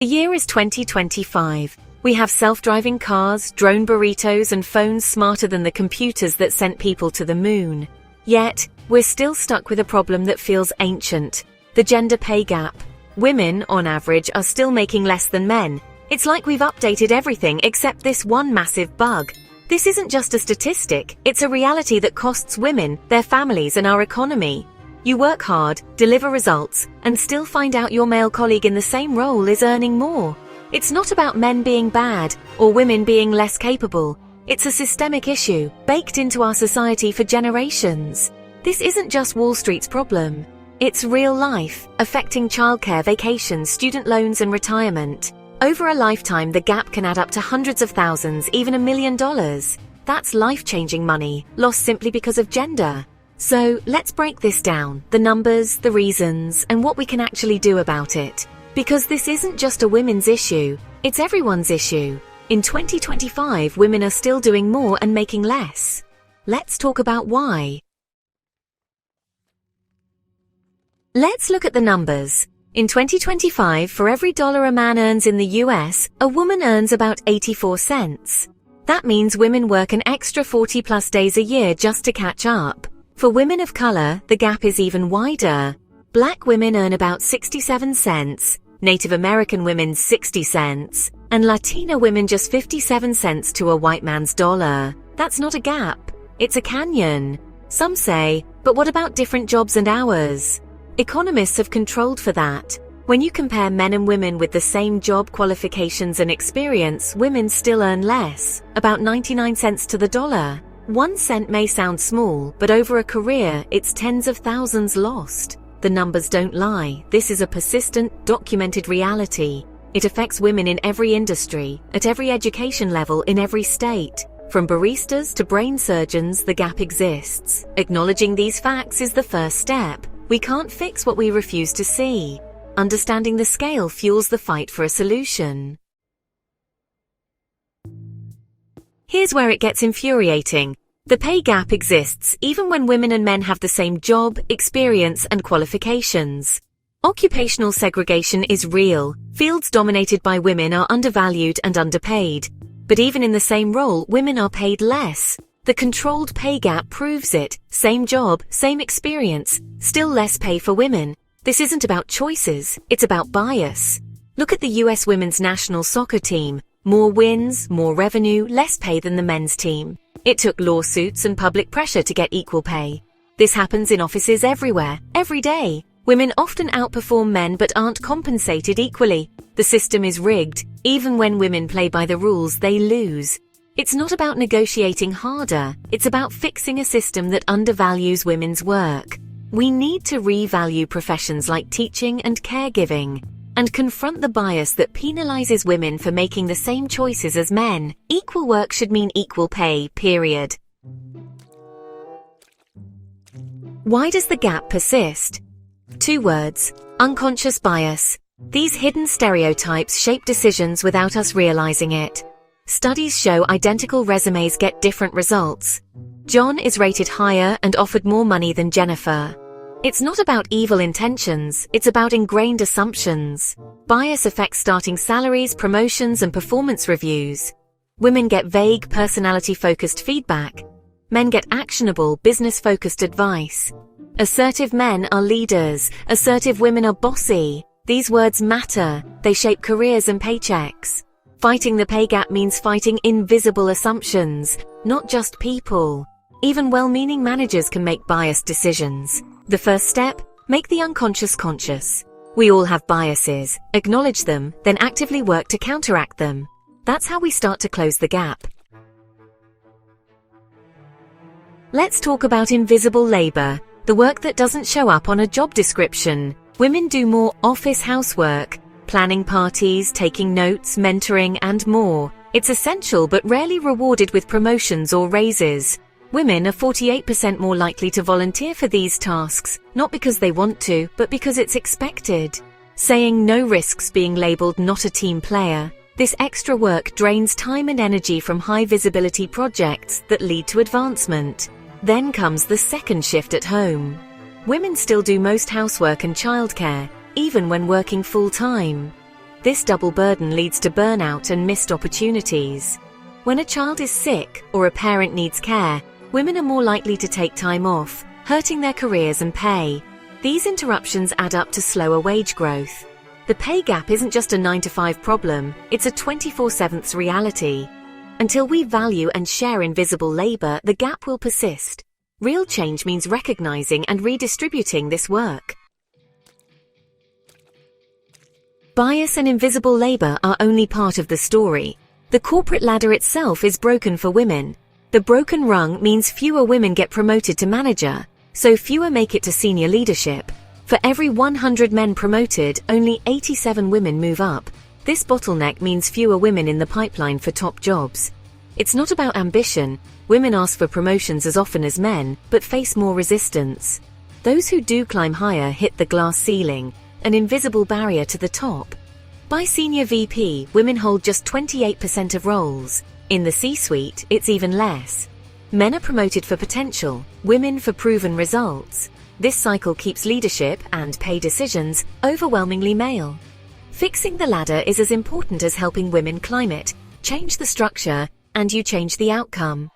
The year is 2025. We have self-driving cars, drone burritos, and phones smarter than the computers that sent people to the moon. Yet, we're still stuck with a problem that feels ancient: the gender pay gap. Women, on average, are still making less than men. It's like we've updated everything except this one massive bug. This isn't just a statistic, it's a reality that costs women, their families, and our economy. You work hard, deliver results, and still find out your male colleague in the same role is earning more. It's not about men being bad or women being less capable. It's a systemic issue, baked into our society for generations. This isn't just Wall Street's problem. It's real life, affecting childcare, vacations, student loans, and retirement. Over a lifetime, the gap can add up to hundreds of thousands, even $1 million. That's life-changing money, lost simply because of gender. So, let's break this down: the numbers, the reasons, and what we can actually do about it. Because this isn't just a women's issue, it's everyone's issue. In 2025, women are still doing more and making less. Let's talk about why. Let's look at the numbers. In 2025, for every dollar a man earns in the US, a woman earns about 84 cents. That means women work an extra 40+ days a year just to catch up. For women of color, the gap is even wider. Black women earn about 67 cents, Native American women 60 cents, and Latina women just 57 cents to a white man's dollar. That's not a gap, it's a canyon. Some say, but what about different jobs and hours? Economists have controlled for that. When you compare men and women with the same job qualifications and experience, women still earn less, about 99 cents to the dollar. 1 cent may sound small, but over a career, it's tens of thousands lost. The numbers don't lie. This is a persistent, documented reality. It affects women in every industry, at every education level, in every state. From baristas to brain surgeons, the gap exists. Acknowledging these facts is the first step. We can't fix what we refuse to see. Understanding the scale fuels the fight for a solution. Here's where it gets infuriating. The pay gap exists even when women and men have the same job, experience, and qualifications. Occupational segregation is real. Fields dominated by women are undervalued and underpaid. But even in the same role, women are paid less. The controlled pay gap proves it. Same job, same experience, still less pay for women. This isn't about choices, it's about bias. Look at the US women's national soccer team. More wins, more revenue, less pay than the men's team. It took lawsuits and public pressure to get equal pay. This happens in offices everywhere, every day. Women often outperform men but aren't compensated equally. The system is rigged. Even when women play by the rules, they lose. It's not about negotiating harder. It's about fixing a system that undervalues women's work. We need to revalue professions like teaching and caregiving, and confront the bias that penalizes women for making the same choices as men. Equal work should mean equal pay, period. Why does the gap persist? 2 words: unconscious bias. These hidden stereotypes shape decisions without us realizing it. Studies show identical resumes get different results. John is rated higher and offered more money than Jennifer. It's not about evil intentions, it's about ingrained assumptions. Bias affects starting salaries, promotions, and performance reviews. Women get vague, personality-focused feedback. Men get actionable, business-focused advice. Assertive men are leaders, assertive women are bossy. These words matter, they shape careers and paychecks. Fighting the pay gap means fighting invisible assumptions, not just people. Even well-meaning managers can make biased decisions. The first step: make the unconscious conscious. We all have biases. Acknowledge them, then actively work to counteract them. That's how we start to close the gap. Let's talk about invisible labor, the work that doesn't show up on a job description. Women do more office housework, planning parties, taking notes, mentoring, and more. It's essential but rarely rewarded with promotions or raises. Women are 48% more likely to volunteer for these tasks, not because they want to, but because it's expected. Saying no risks being labeled not a team player. This extra work drains time and energy from high-visibility projects that lead to advancement. Then comes the second shift at home. Women still do most housework and childcare, even when working full-time. This double burden leads to burnout and missed opportunities. When a child is sick or a parent needs care, women are more likely to take time off, hurting their careers and pay. These interruptions add up to slower wage growth. The pay gap isn't just a 9-to-5 problem, it's a 24/7 reality. Until we value and share invisible labor, the gap will persist. Real change means recognizing and redistributing this work. Bias and invisible labor are only part of the story. The corporate ladder itself is broken for women. The broken rung means fewer women get promoted to manager, so fewer make it to senior leadership. For every 100 men promoted, only 87 women move up. This bottleneck means fewer women in the pipeline for top jobs. It's not about ambition. Women ask for promotions as often as men, but face more resistance. Those who do climb higher hit the glass ceiling, an invisible barrier to the top. By senior VP, women hold just 28% of roles. In the C-suite, it's even less. Men are promoted for potential, women for proven results. This cycle keeps leadership and pay decisions overwhelmingly male. Fixing the ladder is as important as helping women climb it. Change the structure, and you change the outcome.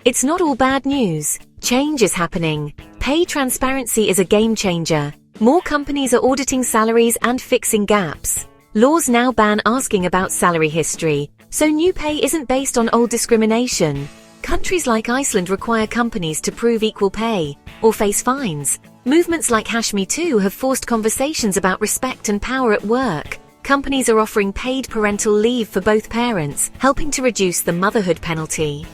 It's not all bad news. Change is happening. Pay transparency is a game changer. More companies are auditing salaries and fixing gaps. Laws now ban asking about salary history, so new pay isn't based on old discrimination. Countries like Iceland require companies to prove equal pay, or face fines. Movements like #MeToo have forced conversations about respect and power at work. Companies are offering paid parental leave for both parents, helping to reduce the motherhood penalty.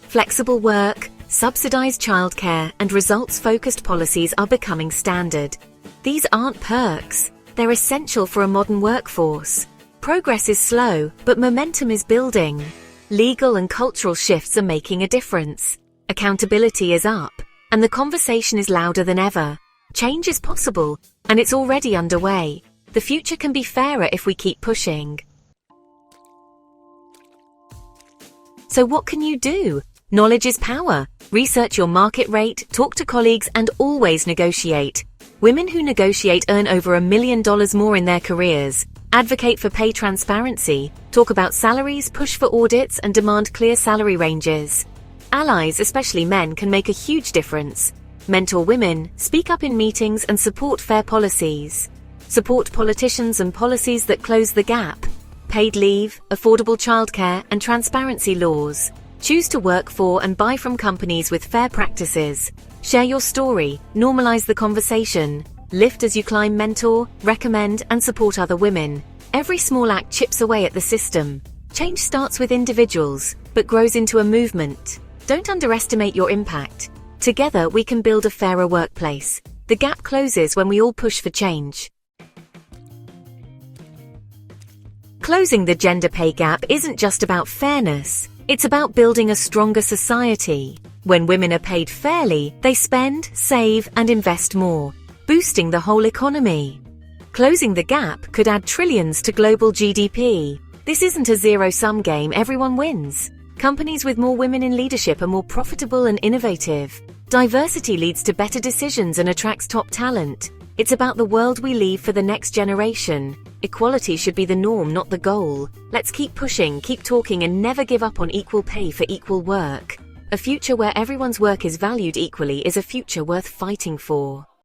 Flexible work, subsidized childcare, and results-focused policies are becoming standard. These aren't perks. They're essential for a modern workforce. Progress is slow, but momentum is building. Legal and cultural shifts are making a difference. Accountability is up, and the conversation is louder than ever. Change is possible, and it's already underway. The future can be fairer if we keep pushing. So what can you do? Knowledge is power. Research your market rate, talk to colleagues, and always negotiate. Women who negotiate earn over $1 million more in their careers. Advocate for pay transparency, talk about salaries, push for audits, and demand clear salary ranges. Allies, especially men, can make a huge difference. Mentor women, speak up in meetings, and support fair policies. Support politicians and policies that close the gap. Paid leave, affordable childcare, and transparency laws. Choose to work for and buy from companies with fair practices. Share your story, normalize the conversation. Lift as you climb, mentor, recommend, and support other women. Every small act chips away at the system. Change starts with individuals, but grows into a movement. Don't underestimate your impact. Together, we can build a fairer workplace. The gap closes when we all push for change. Closing the gender pay gap isn't just about fairness. It's about building a stronger society. When women are paid fairly, they spend, save, and invest more, boosting the whole economy. Closing the gap could add trillions to global GDP. This isn't a zero-sum game, everyone wins. Companies with more women in leadership are more profitable and innovative. Diversity leads to better decisions and attracts top talent. It's about the world we leave for the next generation. Equality should be the norm, not the goal. Let's keep pushing, keep talking, and never give up on equal pay for equal work. A future where everyone's work is valued equally is a future worth fighting for.